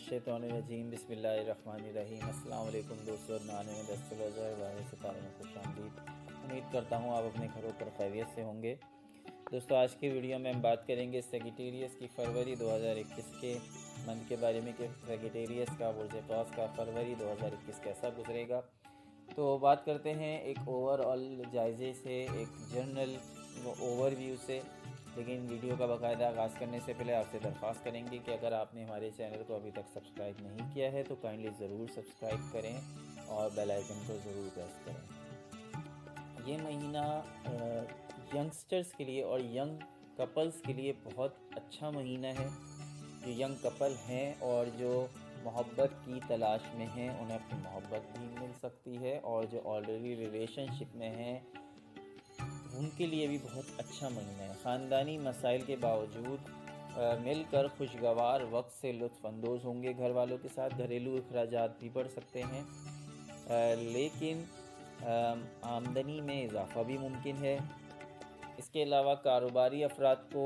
मिनश्शैतानिर्रजीम बिस्मिल्लाहिर्रहमानिर्रहीम। अस्सलाम वालेकुम दोस्तों, नाने में दस्तरवज़र वाले सितारे में खुश आमदीद। उम्मीद करता हूँ आप अपने घरों पर खैरियत से होंगे। दोस्तों, आज की वीडियो में हम बात करेंगे सेगिटेरियस की फरवरी 2021 के मंथ के बारे में कि सेगिटेरियस का बुर्ज-ए-तौस का फरवरी 2021 कैसा गुजरेगा। तो बात करते हैं एक ओवरऑल जायज़े से, एक जनरल ओवरव्यू से। लेकिन वीडियो का बाकायदा आगाज़ करने से पहले आपसे दरख्वास्त करेंगे कि अगर आपने हमारे चैनल को अभी तक सब्सक्राइब नहीं किया है तो काइंडली ज़रूर सब्सक्राइब करें और बेल आइकन को ज़रूर प्रेस करें। ये महीना यंगस्टर्स के लिए और यंग कपल्स के लिए बहुत अच्छा महीना है। जो यंग कपल हैं और जो मोहब्बत की तलाश में हैं उन्हें अपनी मोहब्बत भी मिल सकती है, और जो ऑलरेडी रिलेशनशिप में हैं उनके लिए भी बहुत अच्छा महीना है। ख़ानदानी मसाइल के बावजूद मिलकर खुशगवार वक्त से लुत्फ़ अंदोज़ होंगे घर वालों के साथ। घरेलू अखराजात भी बढ़ सकते हैं, लेकिन आमदनी में इजाफ़ा भी मुमकिन है। इसके अलावा कारोबारी अफराद को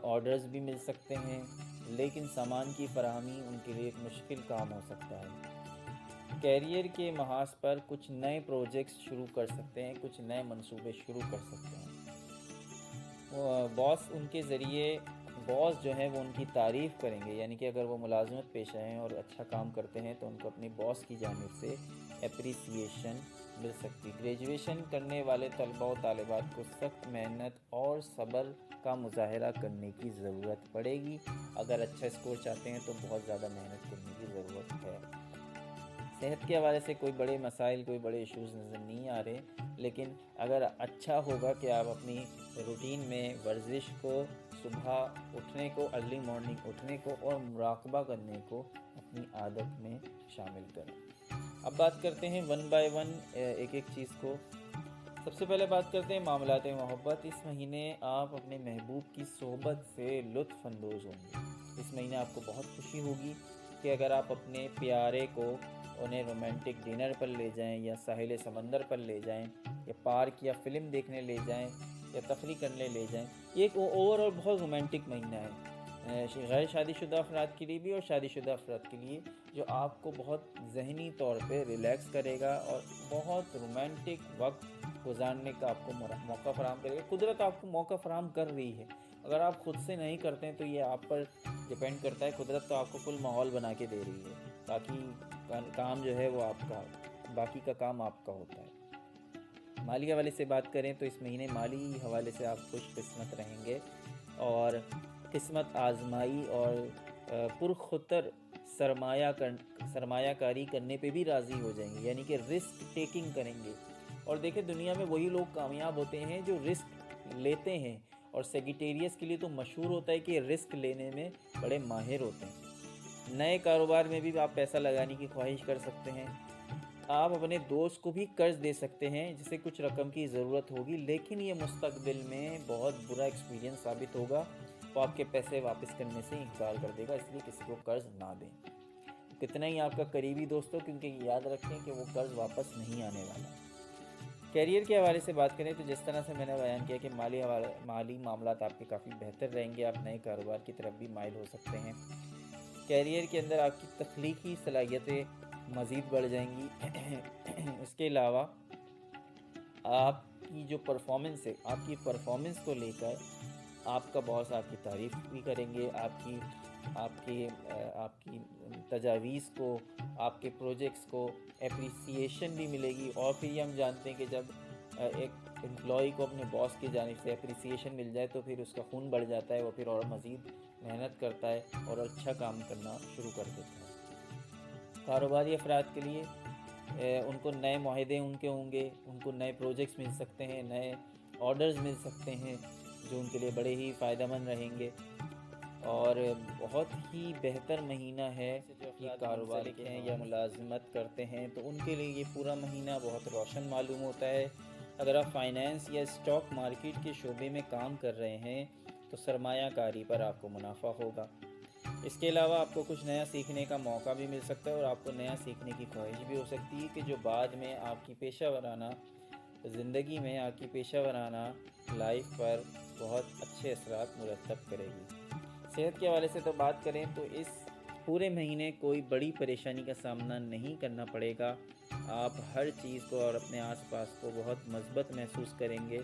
ऑर्डर्स भी मिल सकते हैं, लेकिन सामान की फ़राहमी उनके लिए एक मुश्किल काम हो सकता है। कैरियर के महाज पर कुछ नए प्रोजेक्ट्स शुरू कर सकते हैं, कुछ नए मंसूबे शुरू कर सकते हैं। बॉस उनके ज़रिए बॉस जो है वो उनकी तारीफ़ करेंगे, यानी कि अगर वो मुलाजमत पेशा हैं और अच्छा काम करते हैं तो उनको अपनी बॉस की जानिब से एप्रिसिएशन मिल सकती है। ग्रेजुएशन करने वाले तलबा और तालिबात को सख्त मेहनत और सब्र का मुजाहरा करने की ज़रूरत पड़ेगी। अगर अच्छा स्कोर चाहते हैं तो बहुत ज़्यादा मेहनत करने की ज़रूरत है। सेहत के हवाले से कोई बड़े मसाइल, कोई बड़े इश्यूज़ नज़र नहीं आ रहे, लेकिन अगर अच्छा होगा कि आप अपनी रूटीन में वर्जिश को, सुबह उठने को, अर्ली मॉर्निंग उठने को और मुराक़बा करने को अपनी आदत में शामिल करें। अब बात करते हैं वन बाय वन एक एक चीज़ को। सबसे पहले बात करते हैं मामलात मोहब्बत। इस महीने आप अपने महबूब की सोहबत से लुत्फ़ अंदोज़ होंगे। इस महीने आपको बहुत खुशी होगी कि अगर आप अपने प्यारे को उन्हें रोमांटिक डिनर पर ले जाएं, या साहिल समंदर पर ले जाएं, या पार्क या फ़िल्म देखने ले जाएं, या तफरी करने ले जाएं। ये एक ओवरऑल बहुत रोमांटिक महीना है गैर शादीशुदा अफराद के लिए भी और शादीशुदा अफराद के लिए, जो आपको बहुत ज़हनी तौर पे रिलैक्स करेगा और बहुत रोमांटिक वक्त गुजारने का आपको मौका फ़राहम करेगा। कुदरत आपको मौका फ़राहम कर रही है, अगर आप ख़ुद से नहीं करते हैं तो ये आप पर डिपेंड करता है। कुदरत तो आपको फुल माहौल बना के दे रही है, बाकी काम जो है वो आपका, बाकी का काम आपका होता है। माली हवाले से बात करें तो इस महीने माली हवाले से आप खुशकिस्मत रहेंगे और किस्मत आजमाई और पुरखतर सरमायाकारी करने पे भी राज़ी हो जाएंगे, यानी कि रिस्क टेकिंग करेंगे। और देखिए, दुनिया में वही लोग कामयाब होते हैं जो रिस्क लेते हैं, और सेगिटेरियस के लिए तो मशहूर होता है कि रिस्क लेने में बड़े माहिर होते हैं। नए कारोबार में भी आप पैसा लगाने की ख्वाहिश कर सकते हैं। आप अपने दोस्त को भी कर्ज दे सकते हैं जिसे कुछ रकम की ज़रूरत होगी, लेकिन ये मुस्तकबिल में बहुत बुरा एक्सपीरियंस साबित होगा। वो आपके पैसे वापस करने से इनकार कर देगा, इसलिए किसी को कर्ज ना दें, कितना ही आपका करीबी दोस्तों, क्योंकि याद रखें कि वो कर्ज वापस नहीं आने वाला। कैरियर के हवाले से बात करें तो जिस तरह से मैंने बयान किया कि माली मामलात आपके काफ़ी बेहतर रहेंगे। आप नए कारोबार की तरफ भी माइल हो सकते हैं। कैरियर के अंदर आपकी तख्लीकी सलाहियतें मज़ीद बढ़ जाएंगी। इसके अलावा आपकी जो परफॉर्मेंस है, आपकी परफॉर्मेंस को लेकर आपका बॉस आपकी तारीफ़ भी करेंगे, आपकी आपकी आपकी तजावीज़ को, आपके प्रोजेक्ट्स को एप्रिसिएशन भी मिलेगी। और फिर ये हम जानते हैं कि जब एक एम्प्लॉई को अपने बॉस की जानिब से एप्रिसिएशन मिल जाए तो फिर उसका खून बढ़ जाता है, वो फिर और मज़ीद मेहनत करता है और अच्छा काम करना शुरू कर देता है। कारोबारी अफराद के लिए उनको नए मुआहदे उनके होंगे, उनको नए प्रोजेक्ट्स मिल सकते हैं, नए ऑर्डर्स मिल सकते हैं जो उनके लिए बड़े ही फ़ायदेमंद रहेंगे। और बहुत ही बेहतर महीना है कि कारोबार हैं या मुलाजमत करते हैं तो उनके लिए ये पूरा महीना बहुत रोशन मालूम होता है। अगर आप फाइनेंस या स्टॉक मार्केट के शोबे में काम कर रहे हैं तो सरमायाकारी पर आपको मुनाफा होगा। इसके अलावा आपको कुछ नया सीखने का मौका भी मिल सकता है और आपको नया सीखने की ख्वाहिश भी हो सकती है कि जो बाद में आपकी पेशा ज़िंदगी में, आपकी पेशा वराना लाइफ पर बहुत अच्छे असरात मुरतब करेगी। सेहत के हवाले से तो बात करें तो इस पूरे महीने कोई बड़ी परेशानी का सामना नहीं करना पड़ेगा। आप हर चीज़ को और अपने आस-पास को बहुत मज़बूत महसूस करेंगे।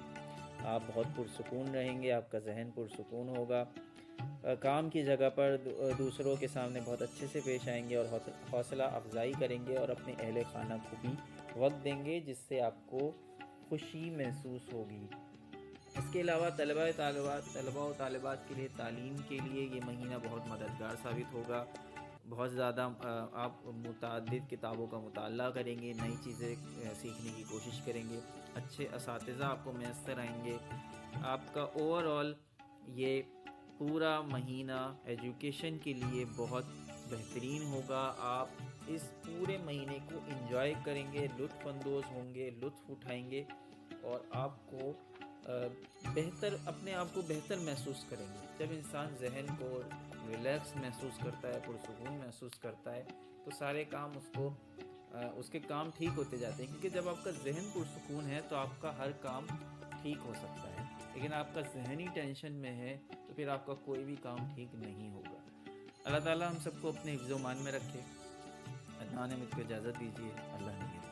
आप बहुत पुरसुकून रहेंगे, आपका ज़हन पुरसुकून होगा। काम की जगह पर दूसरों के सामने बहुत अच्छे से पेश आएँगे और हौसला अफ़ज़ाई करेंगे और अपने अहल खाना को भी वक़्त देंगे, जिससे आपको खुशी महसूस होगी। इसके अलावा तलबा और तालिबात के लिए तालीम के लिए ये महीना बहुत मददगार साबित होगा। बहुत ज़्यादा आप मुतअद्दिद किताबों का मुताला करेंगे, नई चीज़ें सीखने की कोशिश करेंगे, अच्छे असातिज़ा आपको मैसर आएँगे। आपका ओवरऑल ये पूरा महीना एजुकेशन के लिए बहुत बेहतरीन होगा। आप इस पूरे महीने को एंजॉय करेंगे, लुत्फ़ होंगे, लुत्फ़ उठाएँगे और आपको अपने आप को बेहतर महसूस करेंगे। जब इंसान ज़हन को रिलैक्स महसूस करता है, पुरसुकून महसूस करता है, तो सारे काम उसके काम ठीक होते जाते हैं, क्योंकि जब आपका ज़हन पुरसुकून है तो आपका हर काम ठीक हो सकता है। लेकिन आपका ज़हनी टेंशन में है तो फिर आपका कोई भी काम ठीक नहीं होगा। अल्लाह ताला हम सबको अपने हिफ्ज़-ओ-मान में रखे। अदनान अहमद को इजाज़त दीजिए। अल्लाह ने